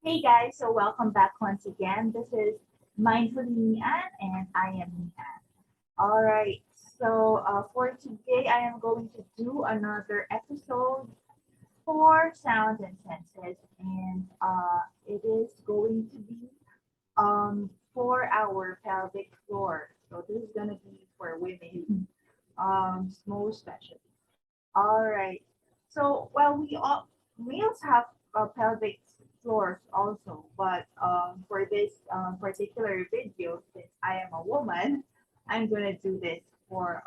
Hey guys, so welcome back once again. This is Mindfully Mian and I am Mian. All right, so for today, I am going to do another episode for sounds and senses, and it is going to be for our pelvic floor. So this is gonna be for women, most especially. All right. So, well, we all males have pelvic floors also, but for this particular video, since I am a woman, I'm gonna do this for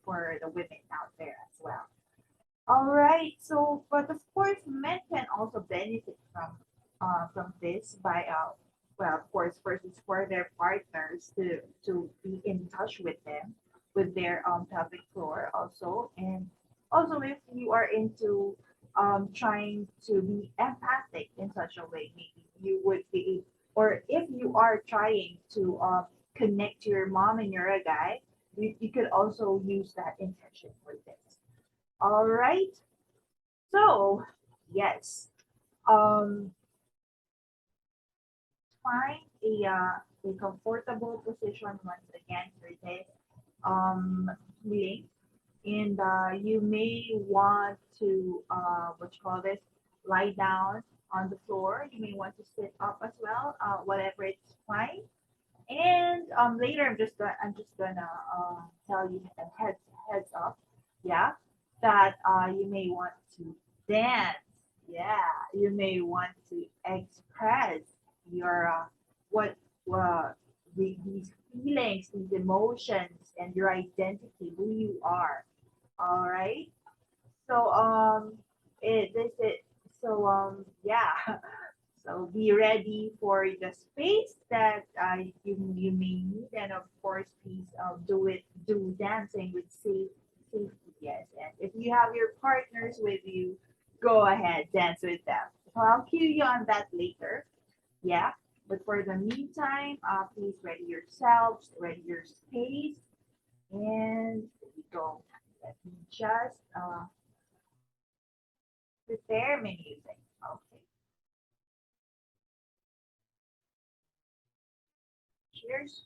for the women out there as well. All right. So, but of course, men can also benefit from this by well, of course, first it's for their partners to be in touch with them with their pelvic floor also, and also if you are into trying to be empathic in such a way, maybe you would be, or if you are trying to connect to your mom and you're a guy, you could also use that intention for this. All right. So, yes. Um, find a comfortable position once again for this meeting. And you may want to, what you call this, lie down on the floor. You may want to sit up as well, whatever it's fine. And later, I'm just gonna tell you heads up, yeah, that you may want to dance. Yeah, you may want to express your what uh, these feelings, these emotions, and your identity, who you are. All right. So it this it so yeah. So be ready for the space that you may need, and of course, please do dancing with safety. Yes, and if you have your partners with you, go ahead dance with them. So I'll cue you on that later. Yeah, but for the meantime, please ready yourselves, ready your space, and there you go. Let me just prepare my music. Okay, cheers.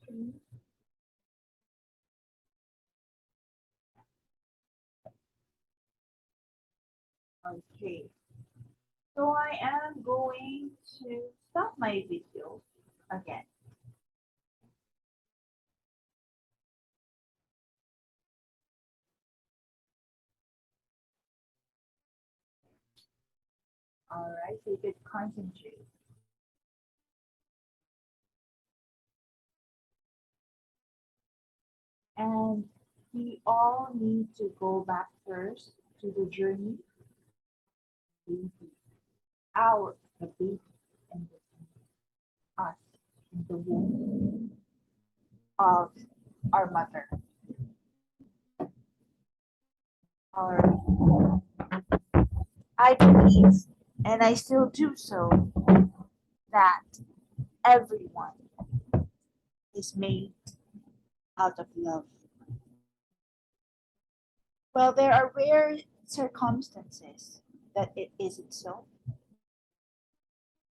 Okay. So I am going to stop my video again. All right, so you could concentrate. And we all need to go back first to the journey, baby, the baby, and us in the womb of our mother. All right. I believe, and I still do so, that everyone is made out of love. Well, there are rare circumstances that it isn't so,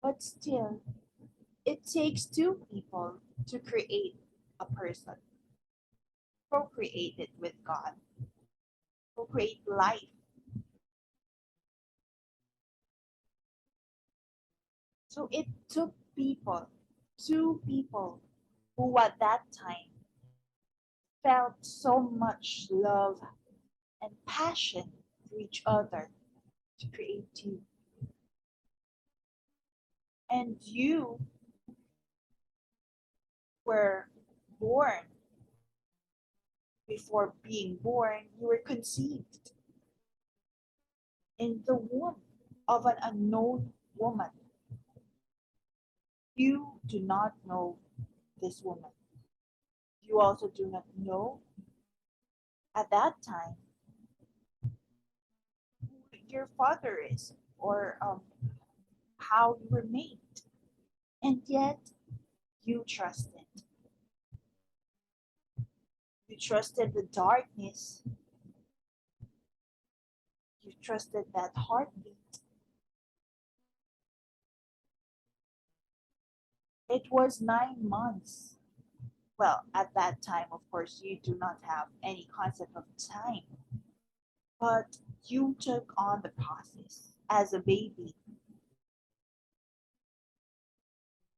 but still, it takes two people to create a person, procreate it with God, procreate life. So it took people, two people, who at that time felt so much love and passion for each other to create you. And you were born. Before being born, you were conceived in the womb of an unknown woman. You do not know this woman. You also do not know at that time who your father is, or how you were made. And yet you trusted. You trusted the darkness. You trusted that heartbeat. It was 9 months. Well, at that time, of course, you do not have any concept of time, but you took on the process as a baby.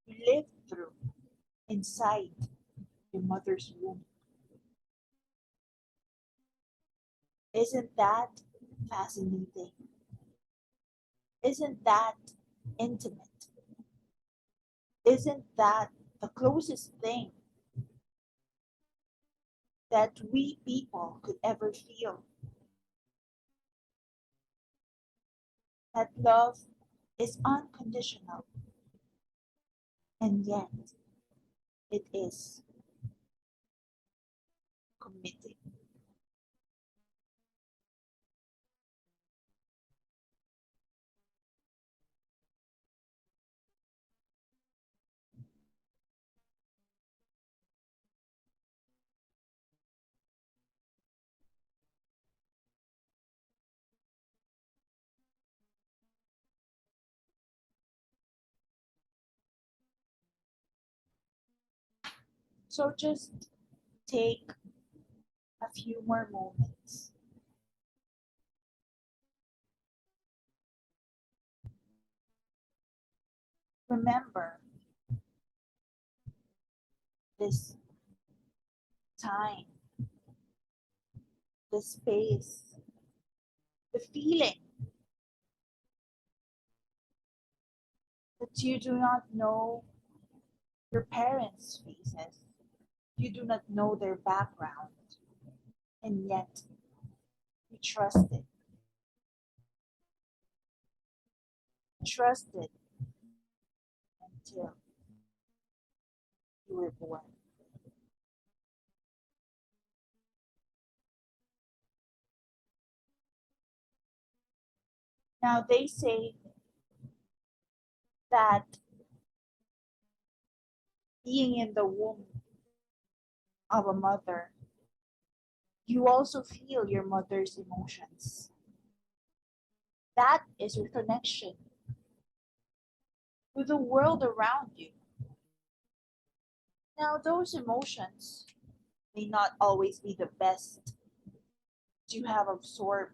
You lived through inside your mother's womb. Isn't that fascinating? Isn't that intimate? Isn't that the closest thing that we people could ever feel? That love is unconditional, and yet it is committed. So just take a few more moments. Remember this time, the space, the feeling that you do not know your parents' faces. You do not know their background, and yet you trusted. Trusted until you were born. Now they say that being in the womb of a mother, you also feel your mother's emotions. That is your connection to the world around you. Now, those emotions may not always be the best you have absorbed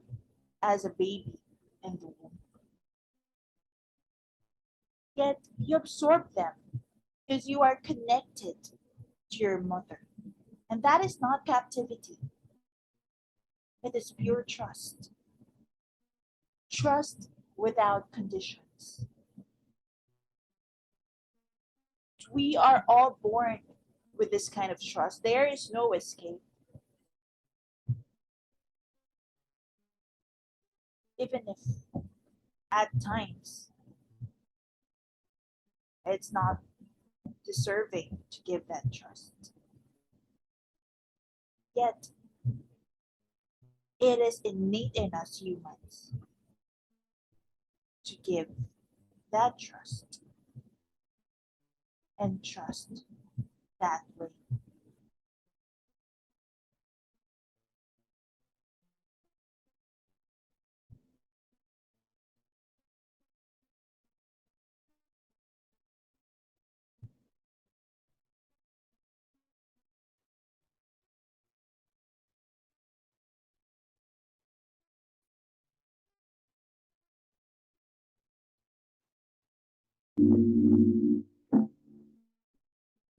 as a baby in the womb. Yet you absorb them because you are connected to your mother. And that is not captivity, it is pure trust. Trust without conditions. We are all born with this kind of trust. There is no escape. Even if at times it's not deserving to give that trust. Yet it is innate in us humans to give that trust and trust that way.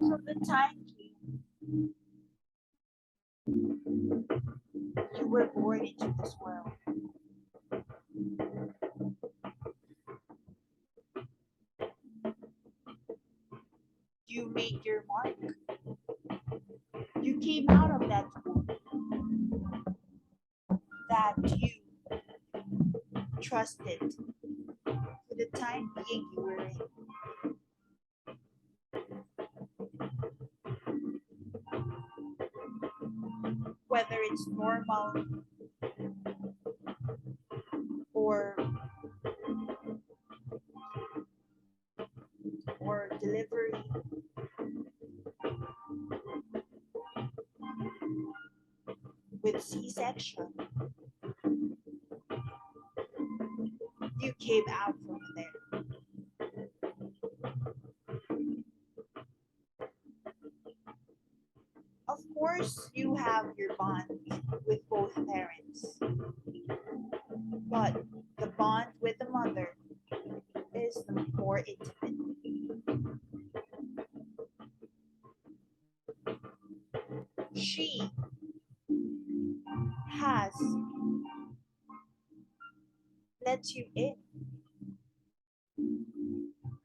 So the time came, you were born into this world. You made your mark. You came out of that womb that you trusted for the time being you were in. Whether it's normal or delivery, with C-section, you came out from there. course, you have your bond with both parents, but the bond with the mother is the more intimate. She has let you in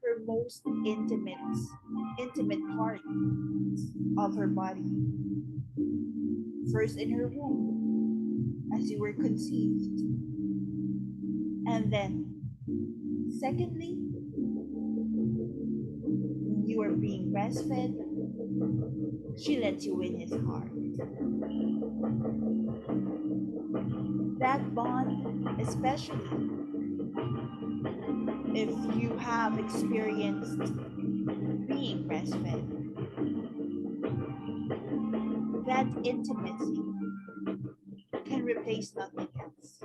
her most intimate part of her body. First in her womb, as you were conceived, and then secondly, when you are being breastfed, she lets you in his heart. That bond, especially if you have experienced being breastfed, that intimacy can replace nothing else.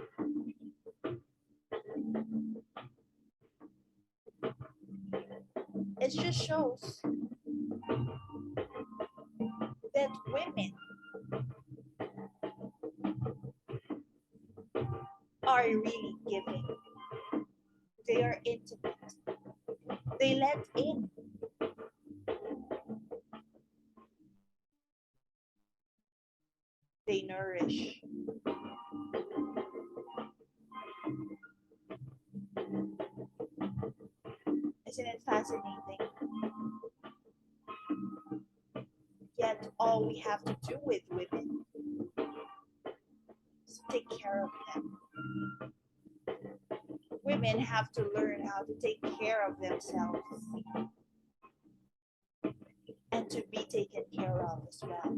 It just shows that women are really giving. They are intimate. They let in. They nourish. Isn't it fascinating? Yet all we have to do with women is take care of them. Women have to learn how to take care of themselves and to be taken care of as well.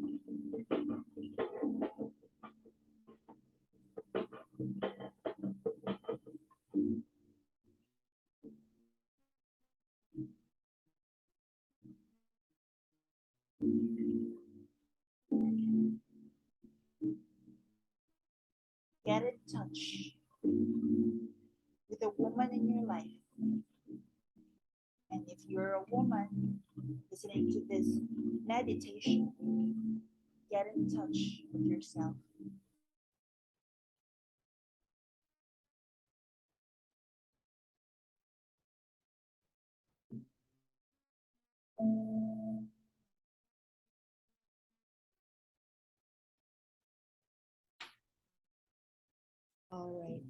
Get in touch with a woman in your life. And if you're a woman listening to this meditation, get in touch with yourself. All right.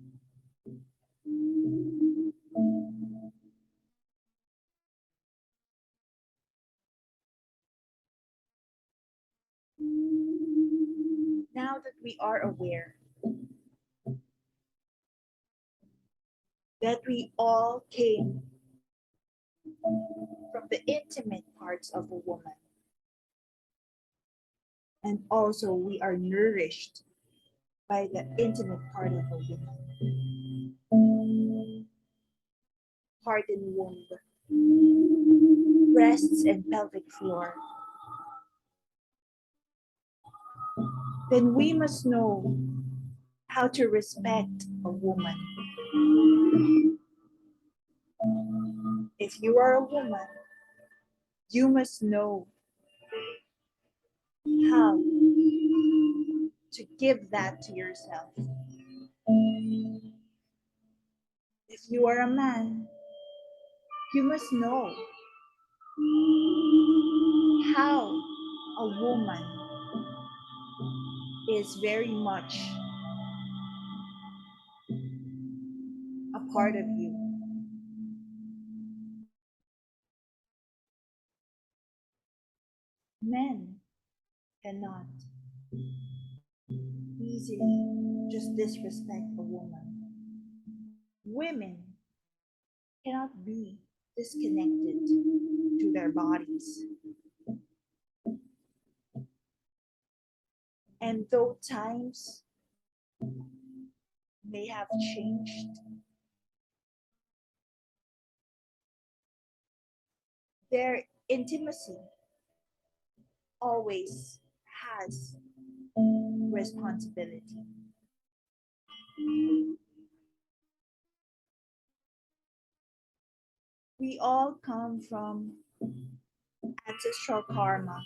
Now that we are aware that we all came from the intimate parts of a woman, and also we are nourished by the intimate part of a woman, heart and womb, breasts and pelvic floor, then we must know how to respect a woman. If you are a woman, you must know how to give that to yourself. If you are a man, you must know how a woman is very much a part of you. Men cannot easily just disrespect a woman. Women cannot be disconnected to their bodies. And though times may have changed, their intimacy always has responsibility. We all come from ancestral karma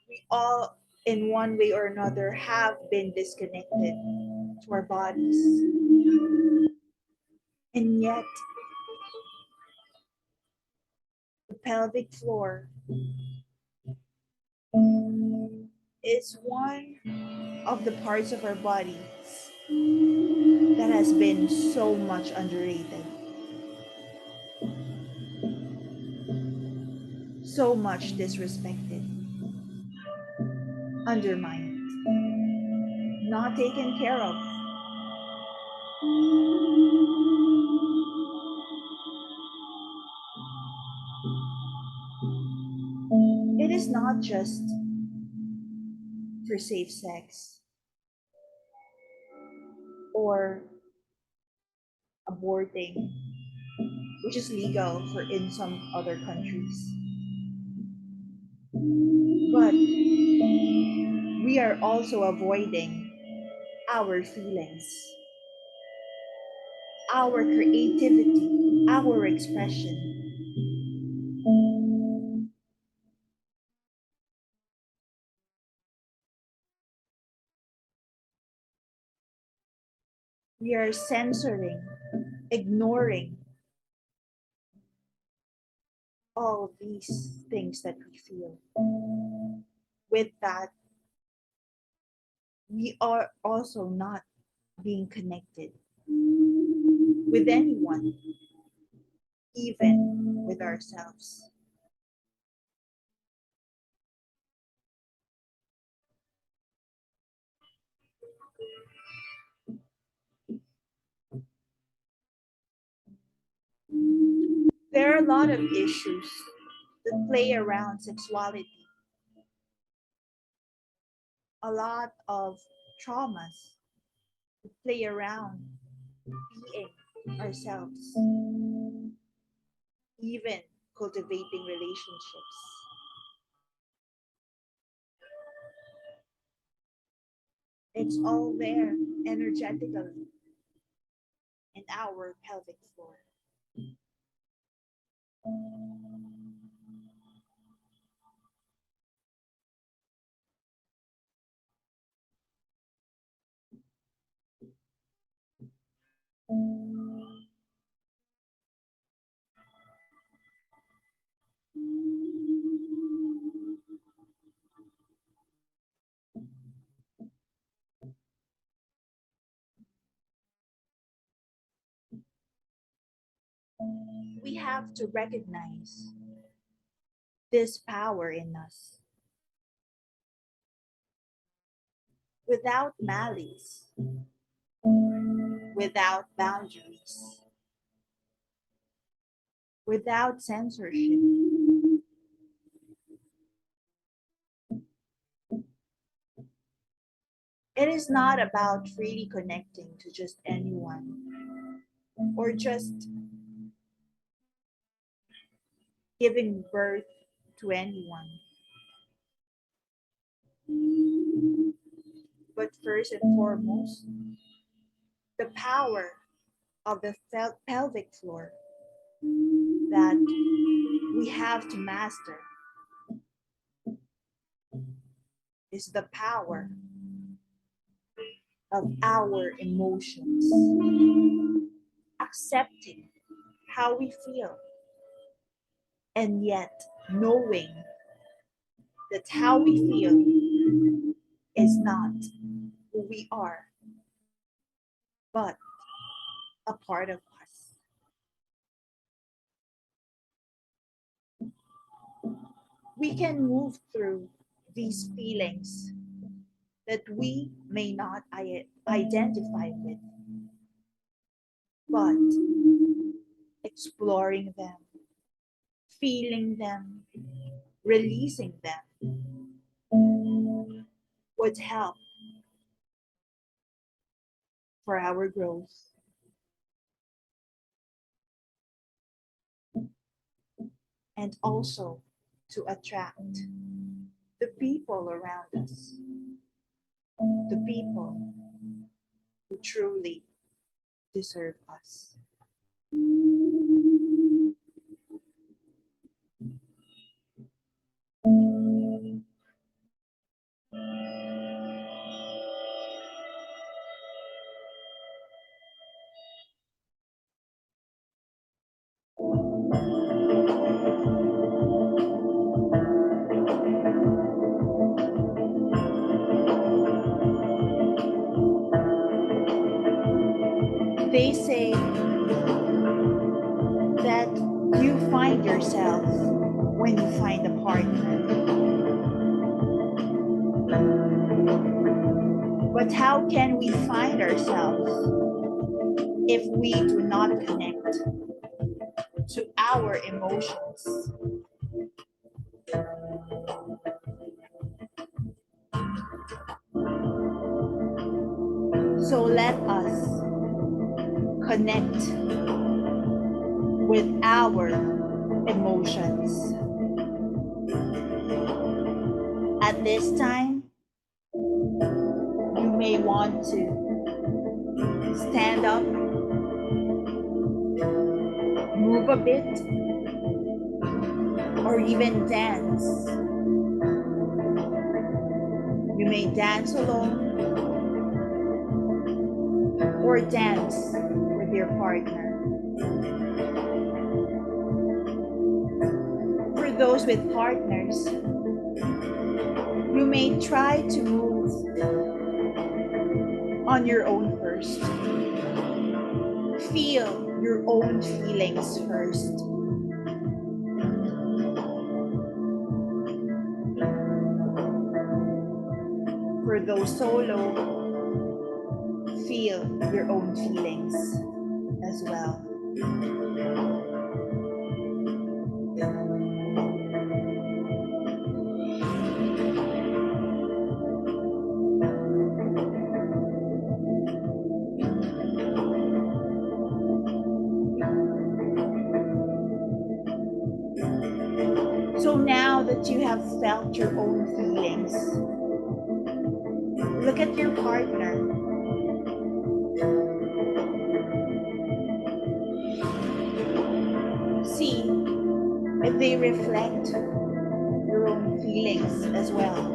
We all, in one way or another, have been disconnected to our bodies. And yet, the pelvic floor is one of the parts of our bodies that has been so much underrated, so much disrespected, undermined, not taken care of. It is not just for safe sex or aborting, which is legal for in some other countries. But we are also avoiding our feelings, our creativity, our expression. We are censoring, ignoring all these things that we feel. With that, we are also not being connected with anyone, even with ourselves. There are a lot of issues that play around sexuality, a lot of traumas that play around being ourselves, even cultivating relationships. It's all there energetically in our pelvic floor. We have to recognize this power in us without malice, without boundaries, without censorship. It is not about freely connecting to just anyone or just giving birth to anyone. But first and foremost, the power of the pelvic floor that we have to master is the power of our emotions, accepting how we feel, and yet knowing that how we feel is not who we are, but a part of us. We can move through these feelings that we may not identify with, but exploring them, feeling them, releasing them would help for our growth and also to attract the people around us, the people who truly deserve us. yourself when you find a partner. But how can we find ourselves if we do not connect to our emotions? So let us connect with our emotions. At this time, you may want to stand up, move a bit, or even dance. You may dance alone or dance with your partner. For those with partners, you may try to move on your own first. Feel your own feelings first. For those solo, feel your own feelings as well. So now that you have felt your own feelings, look at your partner. See if they reflect your own feelings as well.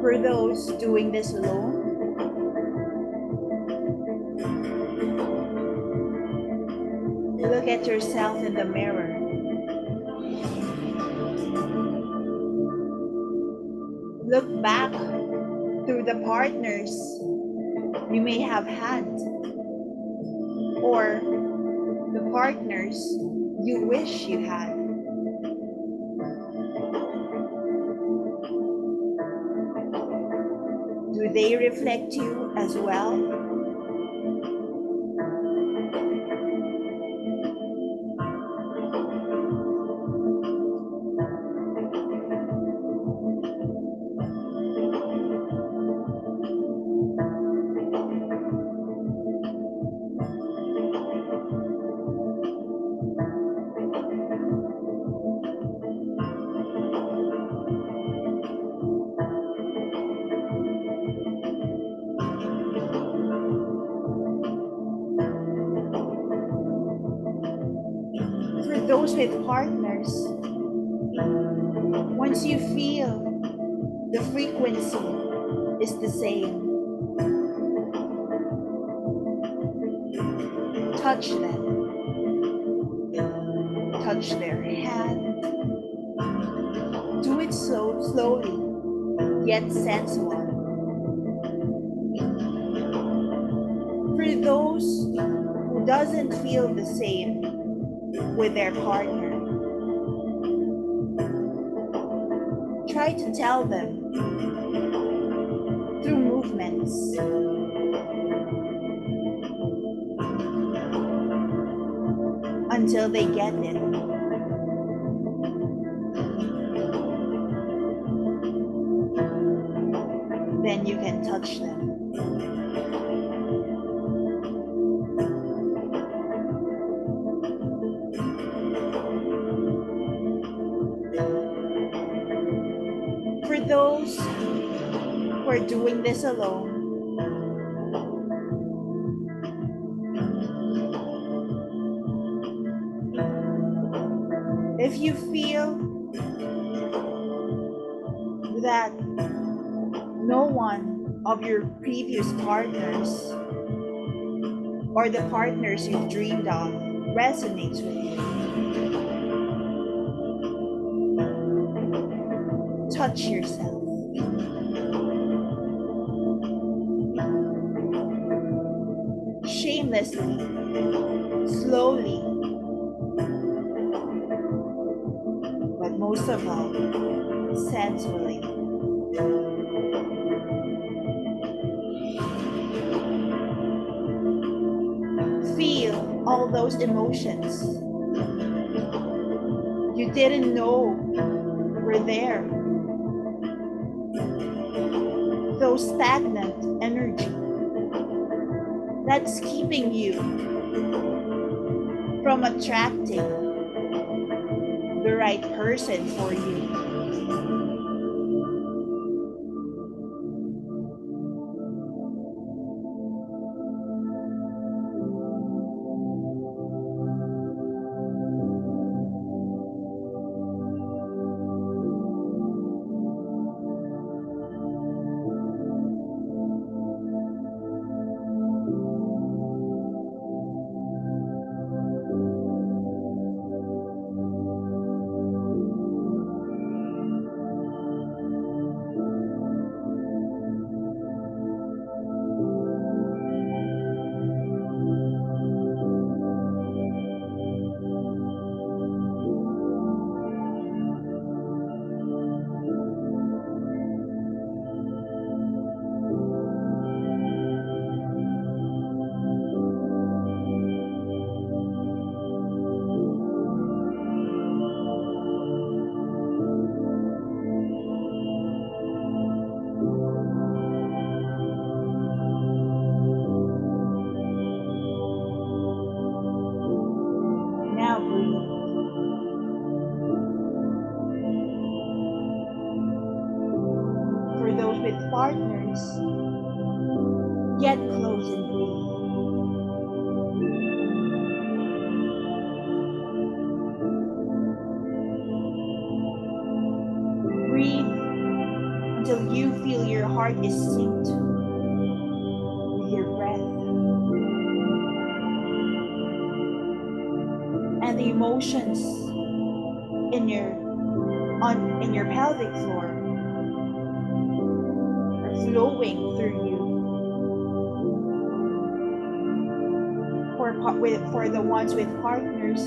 For those doing this alone, look at yourself in the mirror. Look back through the partners you may have had, or the partners you wish you had. Do they reflect you as well? For those with partners, once you feel the frequency is the same, touch them. Touch their hand. Do it slowly, yet sensual. For those who doesn't feel the same with their partner, try to tell them through movements. Until they get it. Then you can touch them. For those who are doing this alone, if you feel that no one of your previous partners or the partners you've dreamed of resonates with you, touch yourself. effortlessly, slowly, but most of all, sensually. Feel all those emotions you didn't know were there, those stagnant energy that's keeping you from attracting the right person for you. Now breathe. For those with partners, get close and breathe. Breathe until you feel your heart is synced with your breath, and the emotions in your pelvic floor are flowing through you. For the ones with partners,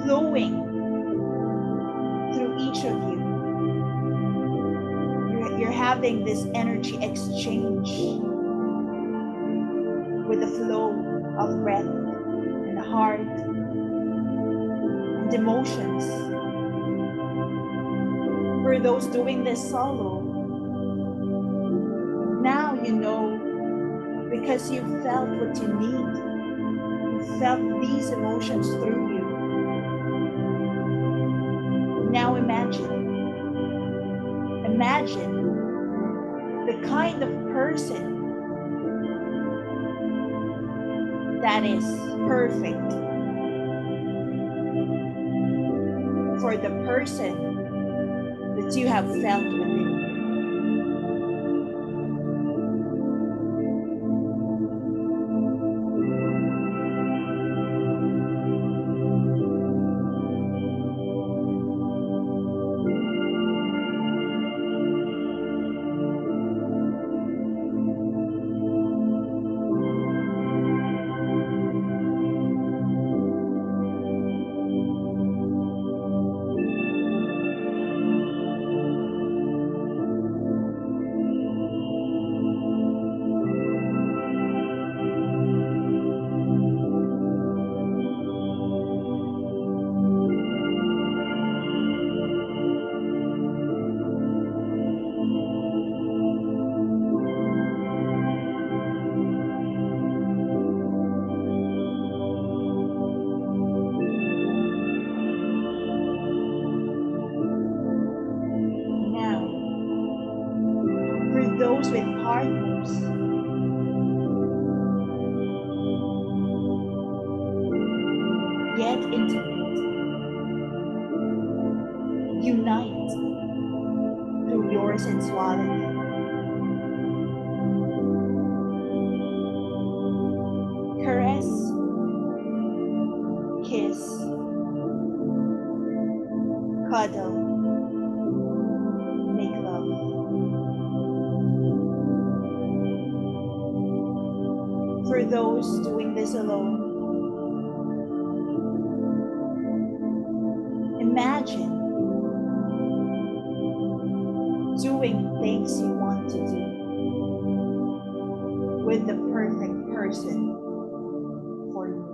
flowing through each of you. You're having this energy exchange with the flow of breath and the heart and emotions. For those doing this solo, now you know, because you felt what you need. You felt these emotions through you. Now imagine the kind of person that is perfect for the person that you have felt within. For those doing this alone, imagine doing things you want to do with the perfect person for you.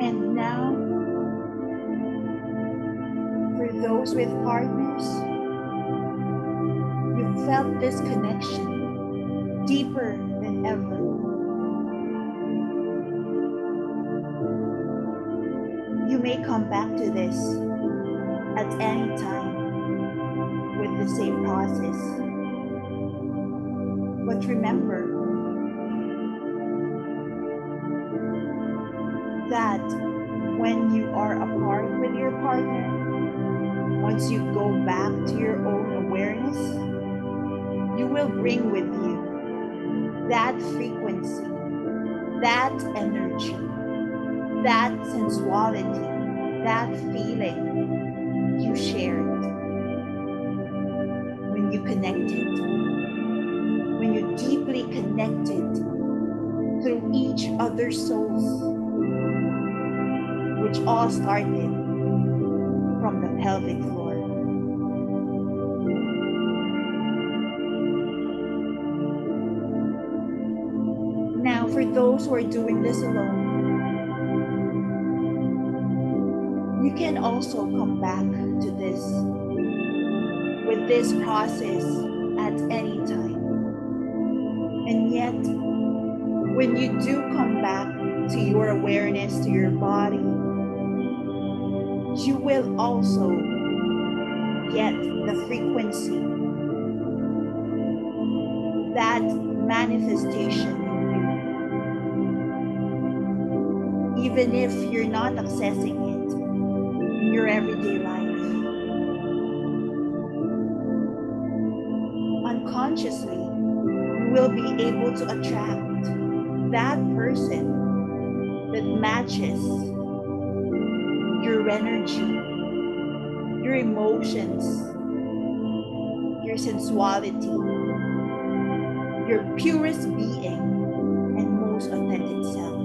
And now, for those with partners, you felt this connection deeper than ever. You may come back to this at any time with the same process. But remember that when you are apart with your partner, once you go back to your own awareness, you will bring with you that frequency, that energy, that sensuality, that feeling you shared when you connected, when you deeply connected through each other's souls, which all started from the pelvic floor. Now, for those who are doing this alone, you can also come back to this with this process at any time. And yet, when you do come back to your awareness, to your body, you will also get the frequency, that manifestation in you, even if you're not accessing it in your everyday life. Unconsciously, you will be able to attract that person that matches your energy, your emotions, your sensuality, your purest being, and most authentic self.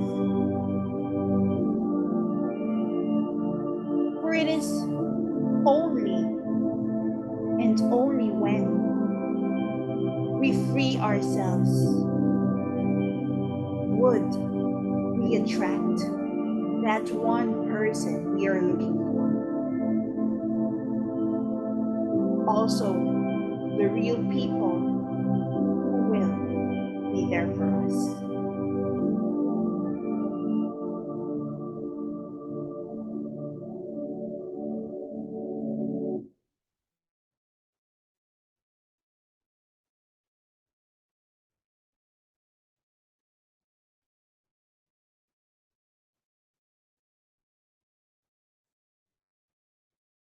For it is only and only when we free ourselves would we attract that one person we are looking for. Also, the real people who will be there for us.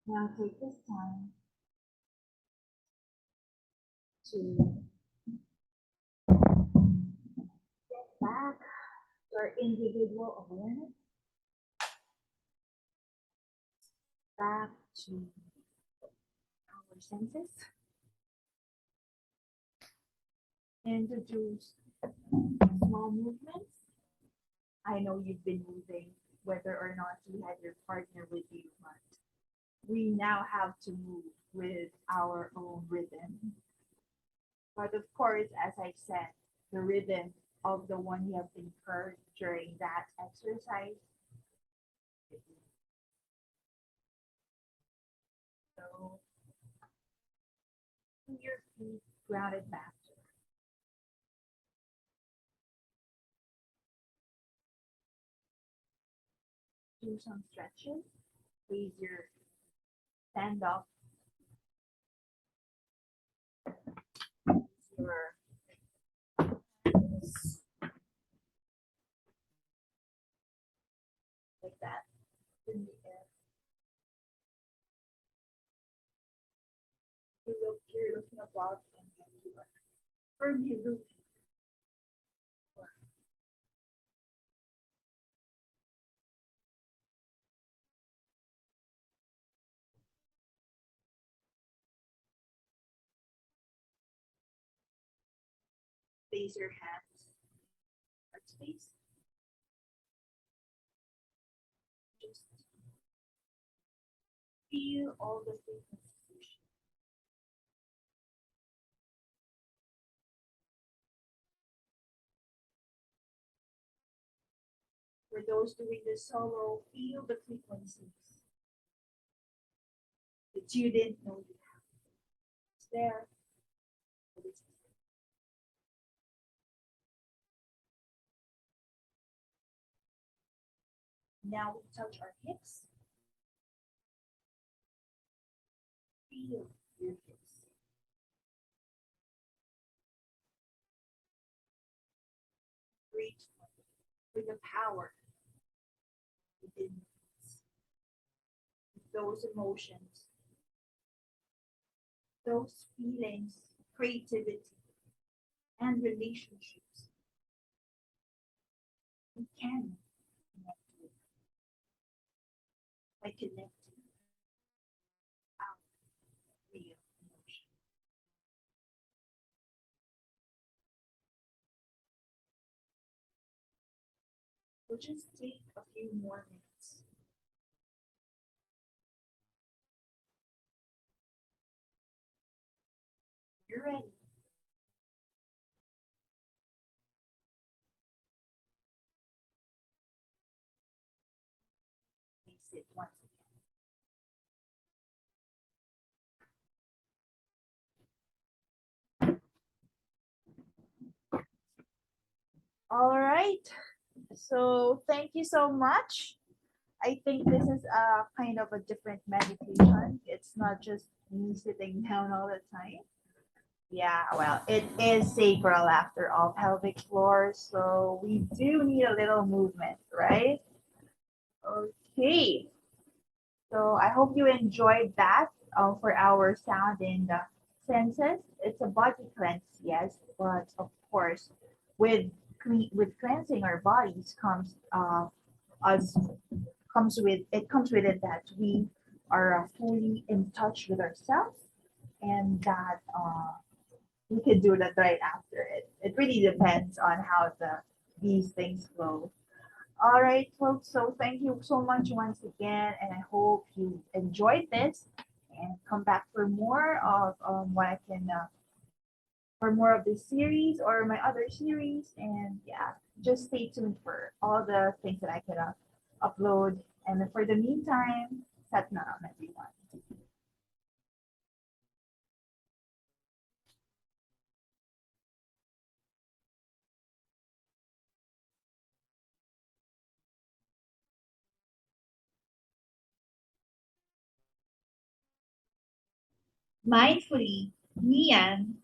Now take this time to get back to our individual awareness, back to our senses. Introduce small movements. I know you've been moving whether or not you had your partner with you, but we now have to move with our own rhythm. But of course, as I said, the rhythm of the one you have incurred during that exercise. So your feet grounded back. Do some stretches. Raise your stand up, your like that in the air. You're looking above and you are firmly rooted. Place your hands at space. Just feel all the frequencies. For those doing the solo, feel the frequencies that you didn't know you have. It's there. Now we touch our hips. Feel your hips. Breathe with the power within those emotions, those feelings, creativity, and relationships. We can connect with by connecting our real emotion. We'll just take a few more minutes. You're ready. Face it once again. All right. So thank you so much. I think this is a kind of a different meditation. It's not just me sitting down all the time. Yeah, well, it is sacral after all, pelvic floor. So we do need a little movement, right? Okay. So I hope you enjoyed that for our sound and senses. It's a body cleanse, yes, but of course, with with cleansing our bodies us comes with it that we are fully in touch with ourselves and that we could do that right after it. It really depends on how these things flow. All right, folks. So thank you so much once again, and I hope you enjoyed this and come back for more of what I can for more of this series or my other series. And yeah, just stay tuned for all the things that I could upload. And for the meantime, Satnam, everyone. Mindfully, Nian